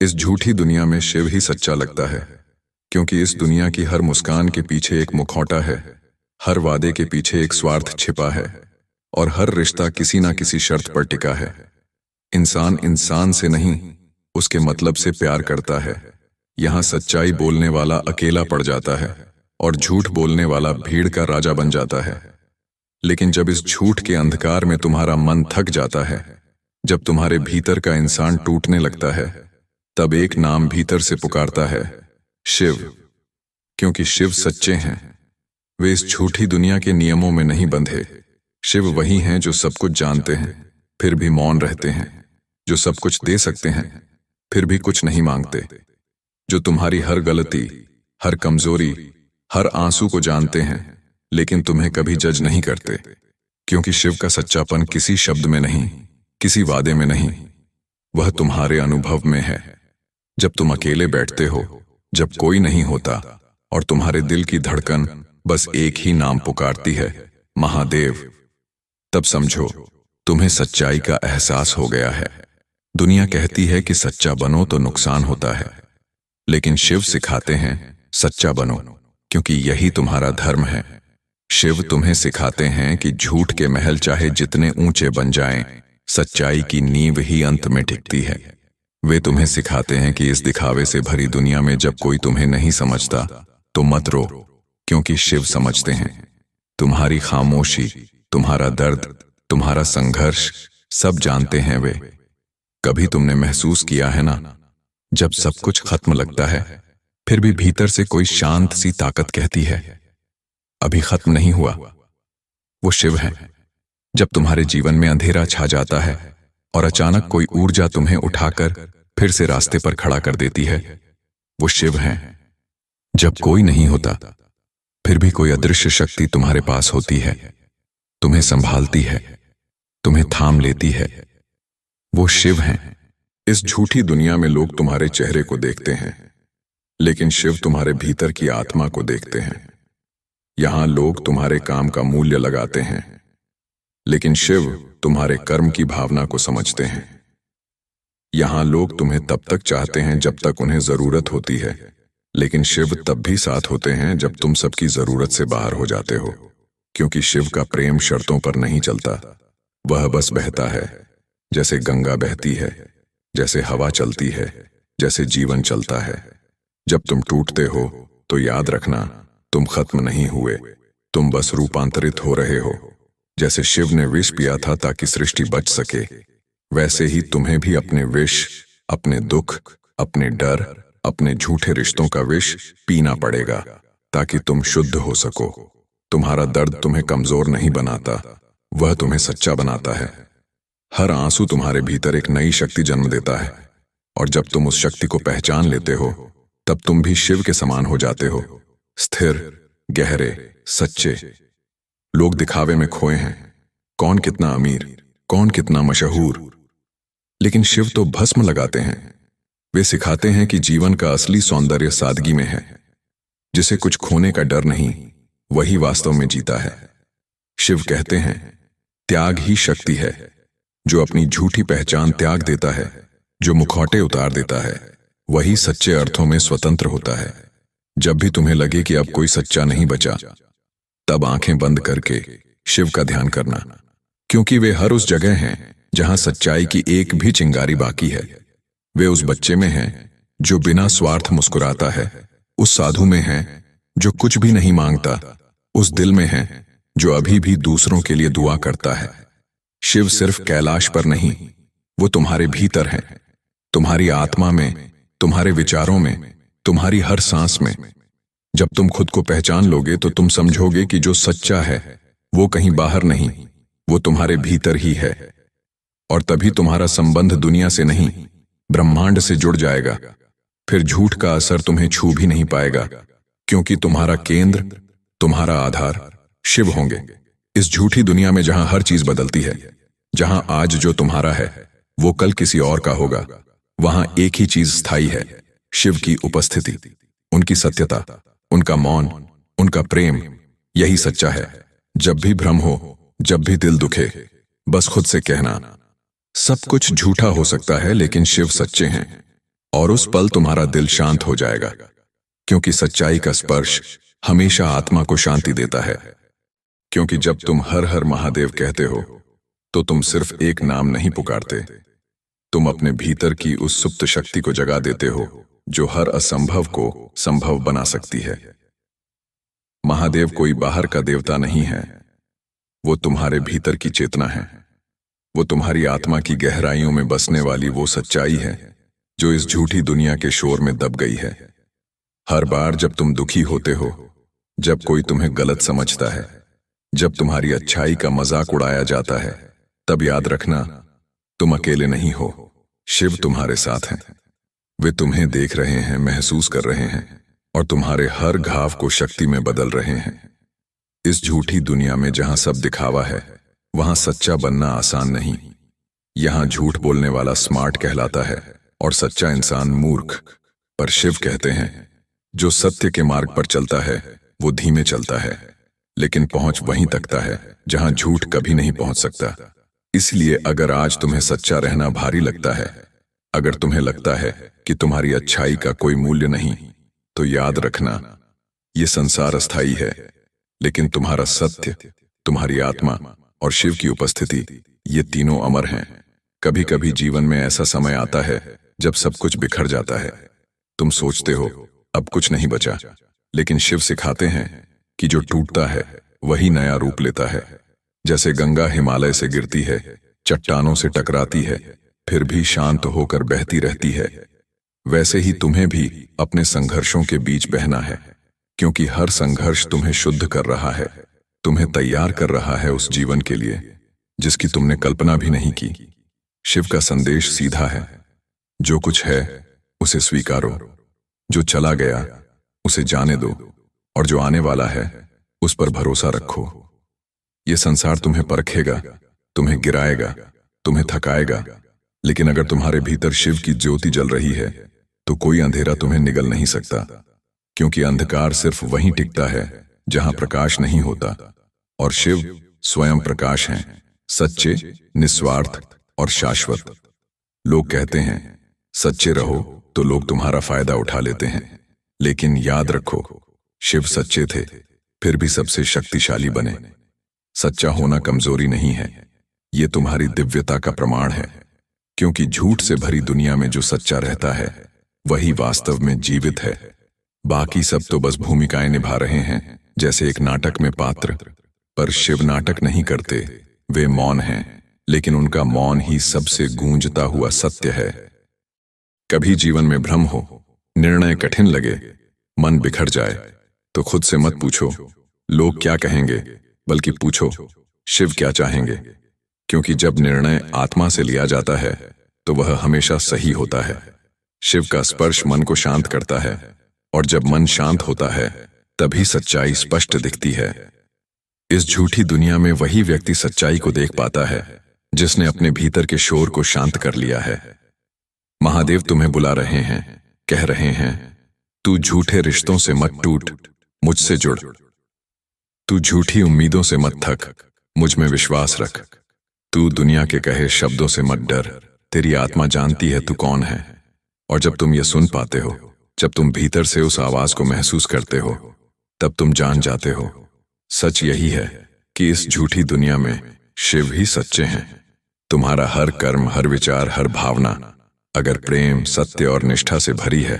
इस झूठी दुनिया में शिव ही सच्चा लगता है, क्योंकि इस दुनिया की हर मुस्कान के पीछे एक मुखौटा है, हर वादे के पीछे एक स्वार्थ छिपा है, और हर रिश्ता किसी ना किसी शर्त पर टिका है। इंसान इंसान से नहीं, उसके मतलब से प्यार करता है। यहाँ सच्चाई बोलने वाला अकेला पड़ जाता है और झूठ बोलने वाला भीड़ का राजा बन जाता है। लेकिन जब इस झूठ के अंधकार में तुम्हारा मन थक जाता है, जब तुम्हारे भीतर का इंसान टूटने लगता है, तब एक नाम भीतर से पुकारता है, शिव। क्योंकि शिव सच्चे हैं, वे इस झूठी दुनिया के नियमों में नहीं बंधे। शिव वही हैं जो सब कुछ जानते हैं फिर भी मौन रहते हैं, जो सब कुछ दे सकते हैं फिर भी कुछ नहीं मांगते, जो तुम्हारी हर गलती, हर कमजोरी, हर आंसू को जानते हैं लेकिन तुम्हें कभी जज नहीं करते। क्योंकि शिव का सच्चापन किसी शब्द में नहीं, किसी वादे में नहीं, वह तुम्हारे अनुभव में है। जब तुम अकेले बैठते हो, जब कोई नहीं होता और तुम्हारे दिल की धड़कन बस एक ही नाम पुकारती है, महादेव, तब समझो तुम्हें सच्चाई का एहसास हो गया है। दुनिया कहती है कि सच्चा बनो तो नुकसान होता है, लेकिन शिव सिखाते हैं सच्चा बनो, क्योंकि यही तुम्हारा धर्म है। शिव तुम्हें सिखाते हैं कि झूठ के महल चाहे जितने ऊंचे बन जाएं, सच्चाई की नींव ही अंत में टिकती है। वे तुम्हें सिखाते हैं कि इस दिखावे से भरी दुनिया में जब कोई तुम्हें नहीं समझता तो मत रो, क्योंकि शिव समझते हैं। तुम्हारी खामोशी, तुम्हारा दर्द, तुम्हारा संघर्ष सब जानते हैं वे। कभी तुमने महसूस किया है ना, जब सब कुछ खत्म लगता है फिर भी भीतर से कोई शांत सी ताकत कहती है, अभी खत्म नहीं हुआ। वो शिव है। जब तुम्हारे जीवन में अंधेरा छा जाता है और अचानक कोई ऊर्जा तुम्हें उठाकर फिर से रास्ते पर खड़ा कर देती है, वो शिव हैं। जब कोई नहीं होता फिर भी कोई अदृश्य शक्ति तुम्हारे पास होती है, तुम्हें संभालती है, तुम्हें थाम लेती है, वो शिव हैं। इस झूठी दुनिया में लोग तुम्हारे चेहरे को देखते हैं, लेकिन शिव तुम्हारे भीतर की आत्मा को देखते हैं। यहां लोग तुम्हारे काम का मूल्य लगाते हैं, लेकिन शिव तुम्हारे कर्म की भावना को समझते हैं। यहां लोग तुम्हें तब तक चाहते हैं जब तक उन्हें जरूरत होती है, लेकिन शिव तब भी साथ होते हैं जब तुम सबकी जरूरत से बाहर हो जाते हो। क्योंकि शिव का प्रेम शर्तों पर नहीं चलता, वह बस बहता है, जैसे गंगा बहती है, जैसे हवा चलती है, जैसे जीवन चलता है। जब तुम टूटते हो तो याद रखना, तुम खत्म नहीं हुए, तुम बस रूपांतरित हो रहे हो। जैसे शिव ने विष पिया था ताकि सृष्टि बच सके, वैसे ही तुम्हें भी अपने विष, अपने दुख, अपने डर, अपने झूठे रिश्तों का विष पीना पड़ेगा ताकि तुम शुद्ध हो सको। तुम्हारा दर्द तुम्हें कमजोर नहीं बनाता, वह तुम्हें सच्चा बनाता है। हर आंसू तुम्हारे भीतर एक नई शक्ति जन्म देता है, और जब तुम उस शक्ति को पहचान लेते हो तब तुम भी शिव के समान हो जाते हो, स्थिर, गहरे, सच्चे। लोग दिखावे में खोए हैं, कौन कितना अमीर, कौन कितना मशहूर, लेकिन शिव तो भस्म लगाते हैं। वे सिखाते हैं कि जीवन का असली सौंदर्य सादगी में है। जिसे कुछ खोने का डर नहीं, वही वास्तव में जीता है। शिव कहते हैं, त्याग ही शक्ति है। जो अपनी झूठी पहचान त्याग देता है, जो मुखौटे उतार देता है, वही सच्चे अर्थों में स्वतंत्र होता है। जब भी तुम्हें लगे कि अब कोई सच्चा नहीं बचा, तब आंखें बंद करके शिव का ध्यान करना, क्योंकि वे हर उस जगह हैं जहां सच्चाई की एक भी चिंगारी बाकी है। वे उस बच्चे में हैं जो बिना स्वार्थ मुस्कुराता है, उस साधु में हैं जो कुछ भी नहीं मांगता, उस दिल में हैं जो अभी भी दूसरों के लिए दुआ करता है। शिव सिर्फ कैलाश पर नहीं, वो तुम्हारे भीतर हैं, तुम्हारी आत्मा में, तुम्हारे विचारों में, तुम्हारी हर सांस में। जब तुम खुद को पहचान लोगे तो तुम समझोगे कि जो सच्चा है वो कहीं बाहर नहीं, वो तुम्हारे भीतर ही है। और तभी तुम्हारा संबंध दुनिया से नहीं, ब्रह्मांड से जुड़ जाएगा। फिर झूठ का असर तुम्हें छू भी नहीं पाएगा, क्योंकि तुम्हारा केंद्र, तुम्हारा आधार शिव होंगे। इस झूठी दुनिया में जहां हर चीज बदलती है, जहां आज जो तुम्हारा है वो कल किसी और का होगा, वहां एक ही चीज स्थायी है, शिव की उपस्थिति, उनकी सत्यता, उनका मौन, उनका प्रेम, यही सच्चा है। जब भी भ्रम हो, जब भी दिल दुखे, बस खुद से कहना, सब कुछ झूठा हो सकता है लेकिन शिव सच्चे हैं। और उस पल तुम्हारा दिल शांत हो जाएगा, क्योंकि सच्चाई का स्पर्श हमेशा आत्मा को शांति देता है। क्योंकि जब तुम हर हर महादेव कहते हो तो तुम सिर्फ एक नाम नहीं पुकारते, तुम अपने भीतर की उस सुप्त शक्ति को जगा देते हो जो हर असंभव को संभव बना सकती है। महादेव कोई बाहर का देवता नहीं है, वो तुम्हारे भीतर की चेतना है। वो तुम्हारी आत्मा की गहराइयों में बसने वाली वो सच्चाई है जो इस झूठी दुनिया के शोर में दब गई है। हर बार जब तुम दुखी होते हो, जब कोई तुम्हें गलत समझता है, जब तुम्हारी अच्छाई का मजाक उड़ाया जाता है, तब याद रखना, तुम अकेले नहीं हो। शिव तुम्हारे साथ हैं। वे तुम्हें देख रहे हैं, महसूस कर रहे हैं और तुम्हारे हर घाव को शक्ति में बदल रहे हैं। इस झूठी दुनिया में जहां सब दिखावा है, वहां सच्चा बनना आसान नहीं। यहां झूठ बोलने वाला स्मार्ट कहलाता है और सच्चा इंसान मूर्ख। पर शिव कहते हैं, जो सत्य के मार्ग पर चलता है वो धीमे चलता है, लेकिन पहुंच वहीं तकता है जहां झूठ कभी नहीं पहुंच सकता। इसलिए अगर आज तुम्हें सच्चा रहना भारी लगता है, अगर तुम्हें लगता है कि तुम्हारी अच्छाई का कोई मूल्य नहीं, तो याद रखना, ये संसार अस्थाई है, लेकिन तुम्हारा सत्य, तुम्हारी आत्मा और शिव की उपस्थिति, ये तीनों अमर हैं। कभी कभी जीवन में ऐसा समय आता है जब सब कुछ बिखर जाता है। तुम सोचते हो अब कुछ नहीं बचा, लेकिन शिव सिखाते हैं कि जो टूटता है वही नया रूप लेता है। जैसे गंगा हिमालय से गिरती है, चट्टानों से टकराती है, फिर भी शांत होकर बहती रहती है, वैसे ही तुम्हें भी अपने संघर्षों के बीच बहना है, क्योंकि हर संघर्ष तुम्हें शुद्ध कर रहा है, तुम्हें तैयार कर रहा है उस जीवन के लिए जिसकी तुमने कल्पना भी नहीं की। शिव का संदेश सीधा है, जो कुछ है उसे स्वीकारो, जो चला गया उसे जाने दो, और जो आने वाला है उस पर भरोसा रखो। ये संसार तुम्हें परखेगा, तुम्हें गिराएगा, तुम्हें थकाएगा, लेकिन अगर तुम्हारे भीतर शिव की ज्योति जल रही है तो कोई अंधेरा तुम्हें निगल नहीं सकता, क्योंकि अंधकार सिर्फ वहीं टिकता है जहां प्रकाश नहीं होता, और शिव स्वयं प्रकाश हैं, सच्चे, निस्वार्थ और शाश्वत। लोग कहते हैं सच्चे रहो तो लोग तुम्हारा फायदा उठा लेते हैं, लेकिन याद रखो, शिव सच्चे थे फिर भी सबसे शक्तिशाली बने। सच्चा होना कमजोरी नहीं है, ये तुम्हारी दिव्यता का प्रमाण है, क्योंकि झूठ से भरी दुनिया में जो सच्चा रहता है वही वास्तव में जीवित है। बाकी सब तो बस भूमिकाएं निभा रहे हैं, जैसे एक नाटक में पात्र। पर शिव नाटक नहीं करते, वे मौन हैं, लेकिन उनका मौन ही सबसे गूंजता हुआ सत्य है। कभी जीवन में भ्रम हो, निर्णय कठिन लगे, मन बिखर जाए, तो खुद से मत पूछो लोग क्या कहेंगे, बल्कि पूछो शिव क्या चाहेंगे। क्योंकि जब निर्णय आत्मा से लिया जाता है तो वह हमेशा सही होता है। शिव का स्पर्श मन को शांत करता है, और जब मन शांत होता है तभी सच्चाई स्पष्ट दिखती है। इस झूठी दुनिया में वही व्यक्ति सच्चाई को देख पाता है जिसने अपने भीतर के शोर को शांत कर लिया है। महादेव तुम्हें बुला रहे हैं, कह रहे हैं, तू झूठे रिश्तों से मत टूट, मुझसे जुड़। तू झूठी उम्मीदों से मत थक, मुझ में विश्वास रख। तू दुनिया के कहे शब्दों से मत डर, तेरी आत्मा जानती है तू कौन है। और जब तुम ये सुन पाते हो, जब तुम भीतर से उस आवाज को महसूस करते हो, तब तुम जान जाते हो सच यही है कि इस झूठी दुनिया में शिव ही सच्चे हैं। तुम्हारा हर कर्म, हर विचार, हर भावना अगर प्रेम, सत्य और निष्ठा से भरी है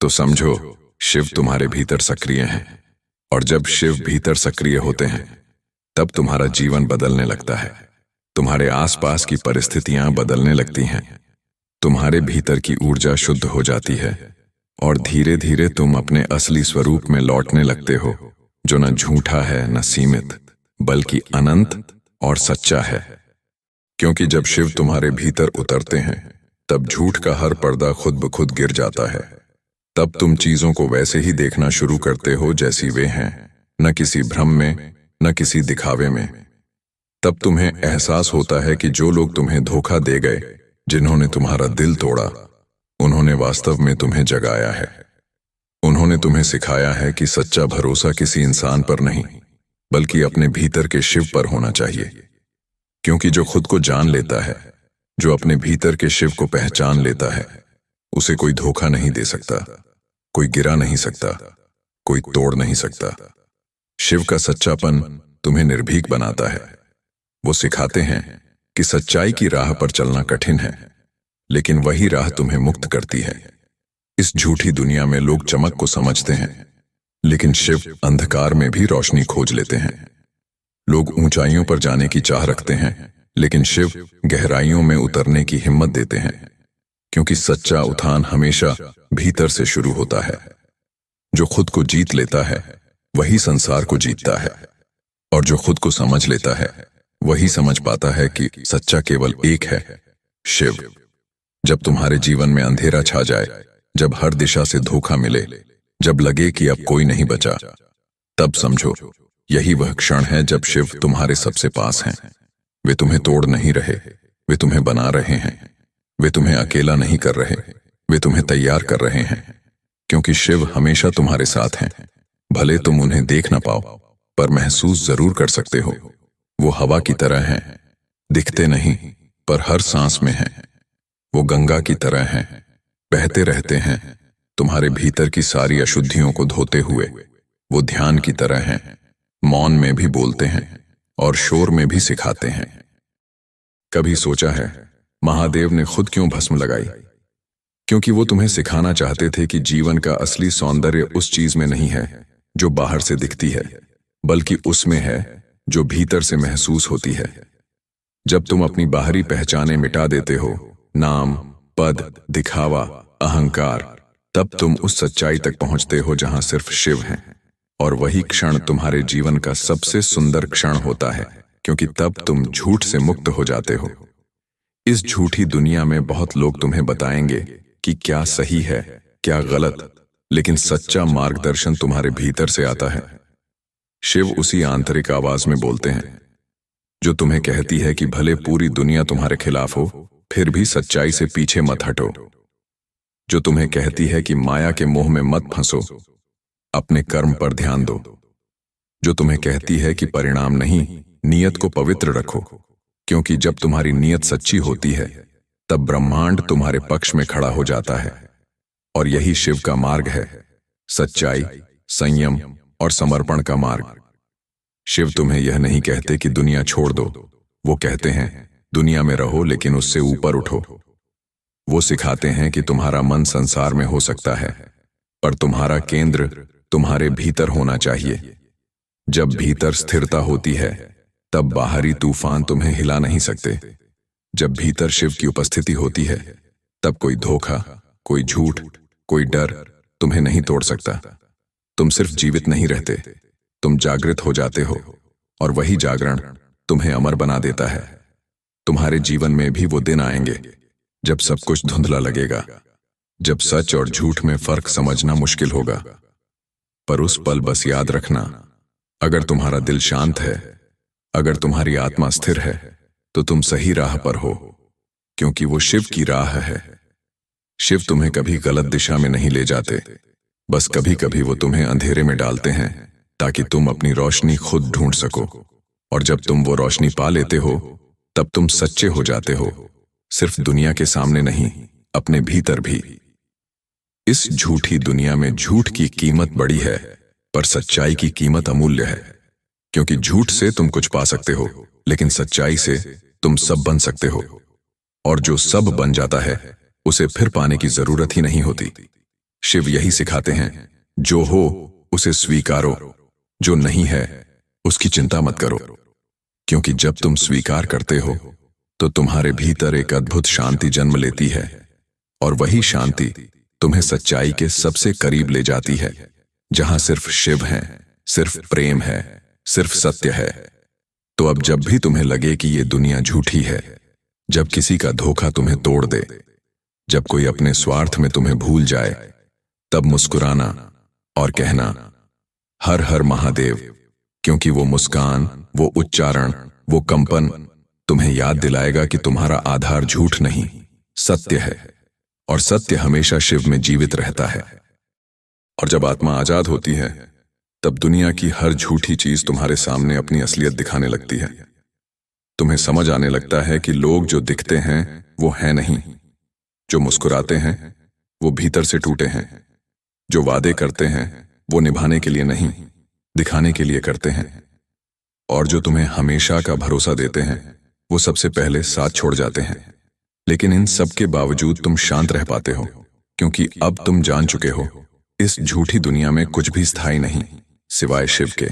तो समझो शिव तुम्हारे भीतर सक्रिय हैं। और जब शिव भीतर सक्रिय होते हैं तब तुम्हारा जीवन बदलने लगता है, तुम्हारे आसपास की परिस्थितियां बदलने लगती हैं, तुम्हारे भीतर की ऊर्जा शुद्ध हो जाती है, और धीरे धीरे तुम अपने असली स्वरूप में लौटने लगते हो, जो न झूठा है न सीमित, बल्कि अनंत और सच्चा है। क्योंकि जब शिव तुम्हारे भीतर उतरते हैं तब झूठ का हर पर्दा खुद ब खुद गिर जाता है। तब तुम चीजों को वैसे ही देखना शुरू करते हो जैसी वे हैं, न किसी भ्रम में, न किसी दिखावे में। तब तुम्हें एहसास होता है कि जो लोग तुम्हें धोखा दे गए, जिन्होंने तुम्हारा दिल तोड़ा, उन्होंने वास्तव में तुम्हें जगाया है। उन्होंने तुम्हें सिखाया है कि सच्चा भरोसा किसी इंसान पर नहीं, बल्कि अपने भीतर के शिव पर होना चाहिए। क्योंकि जो खुद को जान लेता है, जो अपने भीतर के शिव को पहचान लेता है, उसे कोई धोखा नहीं दे सकता, कोई गिरा नहीं सकता, कोई तोड़ नहीं सकता। शिव का सच्चापन तुम्हें निर्भीक बनाता है। वो सिखाते हैं कि सच्चाई की राह पर चलना कठिन है, लेकिन वही राह तुम्हें मुक्त करती है। इस झूठी दुनिया में लोग चमक को समझते हैं, लेकिन शिव अंधकार में भी रोशनी खोज लेते हैं। लोग ऊंचाइयों पर जाने की चाह रखते हैं, लेकिन शिव गहराइयों में उतरने की हिम्मत देते हैं, क्योंकि सच्चा उत्थान हमेशा भीतर से शुरू होता है। जो खुद को जीत लेता है वही संसार को जीतता है, और जो खुद को समझ लेता है वही समझ पाता है कि सच्चा केवल एक है, शिव। जब तुम्हारे जीवन में अंधेरा छा जाए, जब हर दिशा से धोखा मिले, जब लगे कि अब कोई नहीं बचा, तब समझो यही वह क्षण है जब शिव तुम्हारे सबसे पास हैं। वे तुम्हें तोड़ नहीं रहे, वे तुम्हें बना रहे हैं। वे तुम्हें अकेला नहीं कर रहे, वे तुम्हें तैयार कर रहे हैं, क्योंकि शिव हमेशा तुम्हारे साथ हैं। भले तुम उन्हें देख ना पाओ, पर महसूस जरूर कर सकते हो। वो हवा की तरह हैं, दिखते नहीं पर हर सांस में हैं। वो गंगा की तरह हैं, बहते रहते हैं, तुम्हारे भीतर की सारी अशुद्धियों को धोते हुए। वो ध्यान की तरह हैं, मौन में भी बोलते हैं और शोर में भी सिखाते हैं। कभी सोचा है महादेव ने खुद क्यों भस्म लगाई? क्योंकि वो तुम्हें सिखाना चाहते थे कि जीवन का असली सौंदर्य उस चीज में नहीं है जो बाहर से दिखती है, बल्कि उसमें है जो भीतर से महसूस होती है। जब तुम अपनी बाहरी पहचानें मिटा देते हो, नाम, पद, दिखावा, अहंकार, तब तुम उस सच्चाई तक पहुंचते हो जहां सिर्फ शिव हैं। और वही क्षण तुम्हारे जीवन का सबसे सुंदर क्षण होता है, क्योंकि तब तुम झूठ से मुक्त हो जाते हो। इस झूठी दुनिया में बहुत लोग तुम्हें बताएंगे कि क्या सही है, क्या गलत, लेकिन सच्चा मार्गदर्शन तुम्हारे भीतर से आता है। शिव उसी आंतरिक आवाज में बोलते हैं जो तुम्हें कहती है कि भले पूरी दुनिया तुम्हारे खिलाफ हो, फिर भी सच्चाई से पीछे मत हटो। जो तुम्हें कहती है कि माया के मोह में मत फंसो, अपने कर्म पर ध्यान दो। जो तुम्हें कहती है कि परिणाम नहीं, नियत को पवित्र रखो, क्योंकि जब तुम्हारी नियत सच्ची होती है तब ब्रह्मांड तुम्हारे पक्ष में खड़ा हो जाता है। और यही शिव का मार्ग है, सच्चाई, संयम और समर्पण का मार्ग। शिव तुम्हें यह नहीं कहते कि दुनिया छोड़ दो, वो कहते हैं दुनिया में रहो लेकिन उससे ऊपर उठो। वो सिखाते हैं कि तुम्हारा मन संसार में हो सकता है, पर तुम्हारा केंद्र तुम्हारे भीतर होना चाहिए। जब भीतर स्थिरता होती है तब बाहरी तूफान तुम्हें हिला नहीं सकते। जब भीतर शिव की उपस्थिति होती है तब कोई धोखा, कोई झूठ, कोई डर तुम्हें नहीं तोड़ सकता। तुम सिर्फ जीवित नहीं रहते, तुम जागृत हो जाते हो, और वही जागरण तुम्हें अमर बना देता है। तुम्हारे जीवन में भी वो दिन आएंगे जब सब कुछ धुंधला लगेगा, जब सच और झूठ में फर्क समझना मुश्किल होगा। पर उस पल बस याद रखना, अगर तुम्हारा दिल शांत है, अगर तुम्हारी आत्मा स्थिर है, तो तुम सही राह पर हो, क्योंकि वो शिव की राह है। शिव तुम्हें कभी गलत दिशा में नहीं ले जाते, बस कभी कभी वो तुम्हें अंधेरे में डालते हैं ताकि तुम अपनी रोशनी खुद ढूंढ सको। और जब तुम वो रोशनी पा लेते हो तब तुम सच्चे हो जाते हो, सिर्फ दुनिया के सामने नहीं, अपने भीतर भी। इस झूठी दुनिया में झूठ की कीमत बड़ी है, पर सच्चाई की कीमत अमूल्य है। क्योंकि झूठ से तुम कुछ पा सकते हो, लेकिन सच्चाई से तुम सब बन सकते हो। और जो सब बन जाता है उसे फिर पाने की जरूरत ही नहीं होती। शिव यही सिखाते हैं, जो हो उसे स्वीकारो, जो नहीं है उसकी चिंता मत करो। क्योंकि जब तुम स्वीकार करते हो तो तुम्हारे भीतर एक अद्भुत शांति जन्म लेती है, और वही शांति तुम्हें सच्चाई के सबसे करीब ले जाती है, जहां सिर्फ शिव है, सिर्फ प्रेम है, सिर्फ सत्य है। तो अब जब भी तुम्हें लगे कि ये दुनिया झूठी है, जब किसी का धोखा तुम्हें तोड़ दे, जब कोई अपने स्वार्थ में तुम्हें भूल जाए, तब मुस्कुराना और कहना हर हर महादेव, क्योंकि वो मुस्कान, वो उच्चारण, वो कंपन तुम्हें याद दिलाएगा कि तुम्हारा आधार झूठ नहीं, सत्य है, और सत्य हमेशा शिव में जीवित रहता है। और जब आत्मा आजाद होती है तब दुनिया की हर झूठी चीज तुम्हारे सामने अपनी असलियत दिखाने लगती है। तुम्हें समझ आने लगता है कि लोग जो दिखते हैं वो हैं नहीं, जो मुस्कुराते हैं वो भीतर से टूटे हैं। जो वादे करते हैं वो निभाने के लिए नहीं, दिखाने के लिए करते हैं। और जो तुम्हें हमेशा का भरोसा देते हैं वो सबसे पहले साथ छोड़ जाते हैं। लेकिन इन सब के बावजूद तुम शांत रह पाते हो, क्योंकि अब तुम जान चुके हो इस झूठी दुनिया में कुछ भी स्थायी नहीं सिवाय शिव के।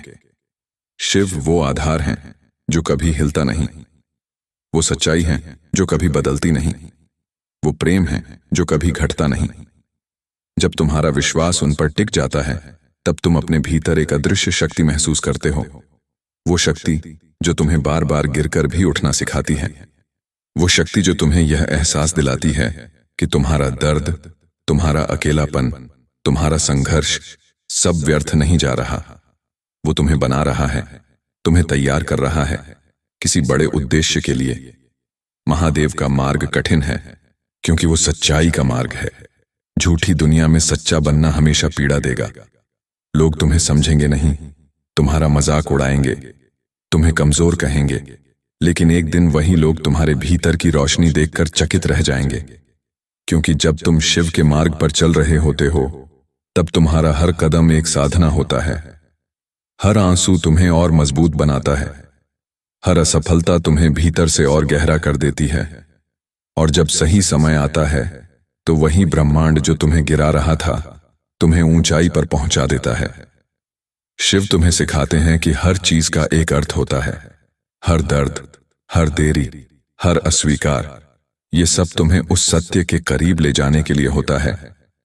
शिव वो आधार हैं जो कभी हिलता नहीं, वो सच्चाई है जो कभी बदलती नहीं, वो प्रेम है जो कभी घटता नहीं। जब तुम्हारा विश्वास उन पर टिक जाता है तब तुम अपने भीतर एक अदृश्य शक्ति महसूस करते हो। वो शक्ति जो तुम्हें बार बार गिरकर भी उठना सिखाती है। वो शक्ति जो तुम्हें यह एहसास दिलाती है कि तुम्हारा दर्द, तुम्हारा अकेलापन, तुम्हारा संघर्ष सब व्यर्थ नहीं जा रहा। वो तुम्हें बना रहा है, तुम्हें तैयार कर रहा है किसी बड़े उद्देश्य के लिए। महादेव का मार्ग कठिन है क्योंकि वो सच्चाई का मार्ग है। झूठी दुनिया में सच्चा बनना हमेशा पीड़ा देगा। लोग तुम्हें समझेंगे नहीं, तुम्हारा मजाक उड़ाएंगे, तुम्हें कमजोर कहेंगे, लेकिन एक दिन वही लोग तुम्हारे भीतर की रोशनी देखकर चकित रह जाएंगे। क्योंकि जब तुम शिव के मार्ग पर चल रहे होते हो तब तुम्हारा हर कदम एक साधना होता है। हर आंसू तुम्हें और मजबूत बनाता है, हर असफलता तुम्हें भीतर से और गहरा कर देती है। और जब सही समय आता है तो वही ब्रह्मांड जो तुम्हें गिरा रहा था तुम्हें ऊंचाई पर पहुंचा देता है। शिव तुम्हें सिखाते हैं कि हर चीज का एक अर्थ होता है। हर दर्द, हर देरी, हर अस्वीकार, ये सब तुम्हें उस सत्य के करीब ले जाने के लिए होता है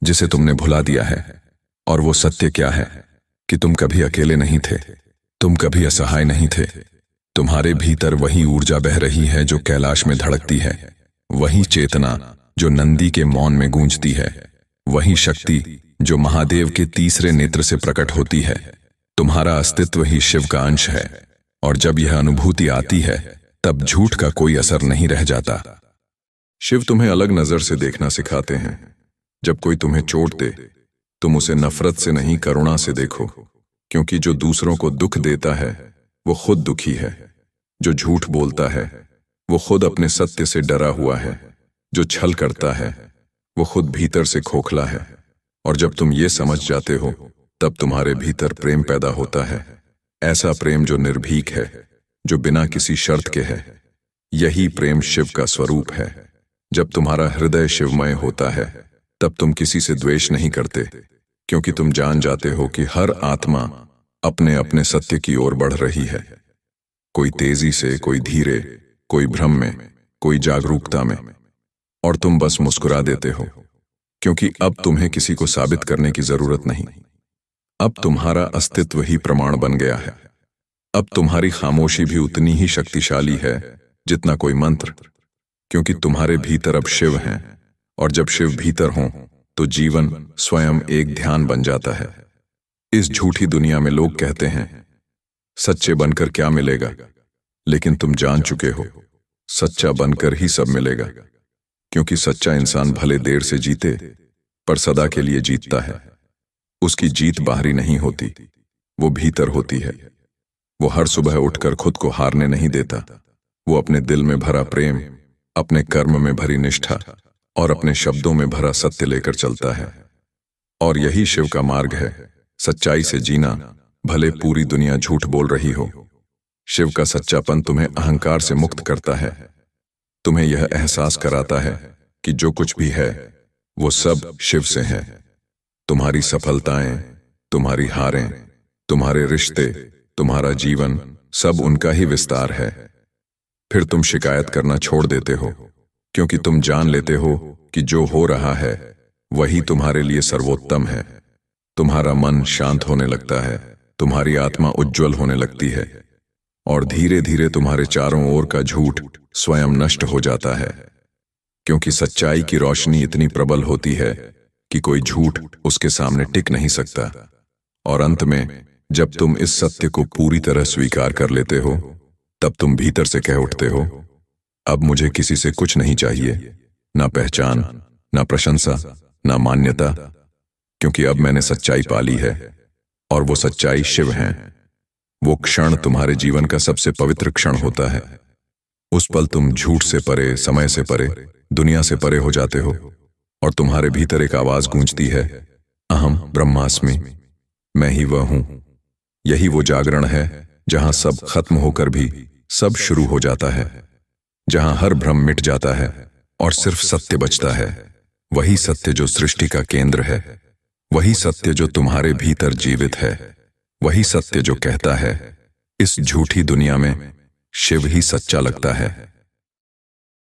जिसे तुमने भुला दिया है। और वो सत्य क्या है कि तुम कभी अकेले नहीं थे, तुम कभी असहाय नहीं थे। तुम्हारे भीतर वही ऊर्जा बह रही है जो कैलाश में धड़कती है, वही चेतना जो नंदी के मौन में गूंजती है, वही शक्ति जो महादेव के तीसरे नेत्र से प्रकट होती है। तुम्हारा अस्तित्व ही शिव का अंश है। और जब यह अनुभूति आती है तब झूठ का कोई असर नहीं रह जाता। शिव तुम्हें अलग नजर से देखना सिखाते हैं। जब कोई तुम्हें चोट दे तुम उसे नफरत से नहीं, करुणा से देखो, क्योंकि जो दूसरों को दुख देता है वो खुद दुखी है। जो झूठ बोलता है वो खुद अपने सत्य से डरा हुआ है। जो छल करता है वो खुद भीतर से खोखला है। और जब तुम ये समझ जाते हो तब तुम्हारे भीतर प्रेम पैदा होता है। ऐसा प्रेम जो निर्भीक है, जो बिना किसी शर्त के है। यही प्रेम शिव का स्वरूप है। जब तुम्हारा हृदय शिवमय होता है तब तुम किसी से द्वेष नहीं करते, क्योंकि तुम जान जाते हो कि हर आत्मा अपने अपने सत्य की ओर बढ़ रही है। कोई तेजी से, कोई धीरे, कोई भ्रम में, कोई जागरूकता में। और तुम बस मुस्कुरा देते हो, क्योंकि अब तुम्हें किसी को साबित करने की जरूरत नहीं। अब तुम्हारा अस्तित्व ही प्रमाण बन गया है। अब तुम्हारी खामोशी भी उतनी ही शक्तिशाली है जितना कोई मंत्र, क्योंकि तुम्हारे भीतर अब शिव हैं। और जब शिव भीतर हों तो जीवन स्वयं एक ध्यान बन जाता है। इस झूठी दुनिया में लोग कहते हैं सच्चे बनकर क्या मिलेगा, लेकिन तुम जान चुके हो सच्चा बनकर ही सब मिलेगा। क्योंकि सच्चा इंसान भले देर से जीते पर सदा के लिए जीतता है। उसकी जीत बाहरी नहीं होती, वो भीतर होती है। वो हर सुबह उठकर खुद को हारने नहीं देता। वो अपने दिल में भरा प्रेम, अपने कर्म में भरी निष्ठा और अपने शब्दों में भरा सत्य लेकर चलता है। और यही शिव का मार्ग है, सच्चाई से जीना, भले पूरी दुनिया झूठ बोल रही हो। शिव का सच्चापन तुम्हें अहंकार से मुक्त करता है। तुम्हें यह एहसास कराता है कि जो कुछ भी है वो सब शिव से है। तुम्हारी सफलताएं, तुम्हारी हारें, तुम्हारे रिश्ते, तुम्हारा जीवन सब उनका ही विस्तार है। फिर तुम शिकायत करना छोड़ देते हो, क्योंकि तुम जान लेते हो कि जो हो रहा है वही तुम्हारे लिए सर्वोत्तम है। तुम्हारा मन शांत होने लगता है, तुम्हारी आत्मा उज्जवल होने लगती है और धीरे धीरे तुम्हारे चारों ओर का झूठ स्वयं नष्ट हो जाता है। क्योंकि सच्चाई की रोशनी इतनी प्रबल होती है कि कोई झूठ उसके सामने टिक नहीं सकता। और अंत में जब तुम इस सत्य को पूरी तरह स्वीकार कर लेते हो तब तुम भीतर से कह उठते हो, अब मुझे किसी से कुछ नहीं चाहिए, ना पहचान, ना प्रशंसा, ना मान्यता, क्योंकि अब मैंने सच्चाई पाली है और वो सच्चाई शिव है। वो क्षण तुम्हारे जीवन का सबसे पवित्र क्षण होता है। उस पल तुम झूठ से परे, समय से परे, दुनिया से परे हो जाते हो और तुम्हारे भीतर एक आवाज गूंजती है, अहम ब्रह्मास्मि, मैं ही वह हूं। यही वो जागरण है जहां सब खत्म होकर भी सब शुरू हो जाता है, जहां हर भ्रम मिट जाता है और सिर्फ सत्य बचता है। वही सत्य जो सृष्टि का केंद्र है, वही सत्य जो तुम्हारे भीतर जीवित है, वही सत्य जो कहता है, इस झूठी दुनिया में शिव ही सच्चा लगता है।